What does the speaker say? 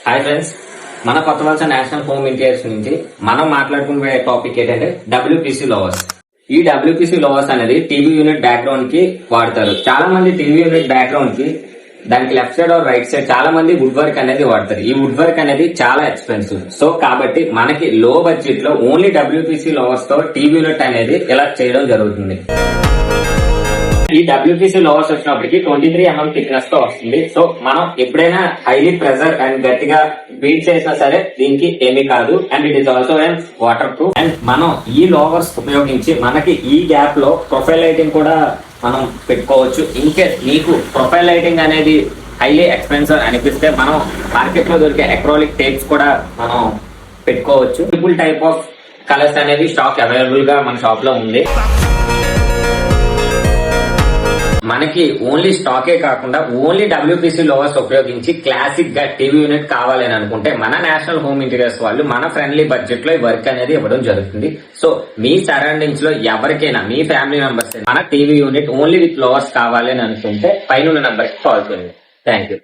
Hi friends, మన కొత్త వలస నేషనల్ హోమ్ ఇంటీరియర్స్ నుంచి మనం మాట్లాడుకునే టాపిక్ ఏంటంటే WPC లోవర్స్. ఈ WPC లోవర్స్ అనేది టీవీ యూనిట్ బ్యాక్గ్రౌండ్ కి వాడతారు. చాలా మంది టీవీ యూనిట్ బ్యాక్గ్రౌండ్ కి దానికి left side or right side చాలా మంది వుడ్ వర్క్ అనేది వాడతారు. ఈ వుడ్ వర్క్ అనేది చాలా ఎక్స్పెన్సివ్. సో కాబట్టి మనకి లో బడ్జెట్ లో ఓన్లీ WPC లోవర్స్ తో టీవీ యూనిట్ అనేది ఇలా చేయడం జరుగుతుంది. ఈ WPC లోవర్స్ వచ్చినప్పటికి 23 mm థిక్నెస్ తో వస్తుంది. సో మనం ఎప్పుడైనా హైలీ ప్రెజర్ అండ్ గట్టిగా బీట్ చేసినా సరే దీనికి ఏమీ కాదు. And it is also and water proof. And మనం ఈ లోవర్స్ ఉపయోగించి మనకి ఈ గ్యాప్ లో ప్రొఫైల్ లైటింగ్ కూడా మనం పెట్టుకోవచ్చు. ఇన్కేస్ మీకు ప్రొఫైల్ లైటింగ్ అనేది హైలీ ఎక్స్పెన్సివ్ అనిపిస్తే మనం మార్కెట్ లో దొరికే అక్రాలిక్ టేప్స్ కూడా మనం పెట్టుకోవచ్చు. మల్టిపుల్ టైప్ ఆఫ్ కలర్స్ అనేది స్టాక్ అవైలబుల్ గా మన షాప్ లో ఉంది. మనకి ఓన్లీ స్టాకే కాకుండా ఓన్లీ WPC లోవర్స్ ఉపయోగించి క్లాసిక్ గా టీవీ యూనిట్ కావాలని అనుకుంటే మన నేషనల్ హోమ్ ఇంటీరియర్స్ వాళ్ళు మన ఫ్రెండ్లీ బడ్జెట్ లో ఈ వర్క్ అనేది ఇవ్వడం జరుగుతుంది. సో మీ సరౌండింగ్స్ లో ఎవరికైనా మీ ఫ్యామిలీ మెంబర్స్ మన టీవీ యూనిట్ ఓన్లీ విత్ లోవర్స్ కావాలని అనుకుంటే పైన నంబర్ కి కాల్ చేయండి. Thank you.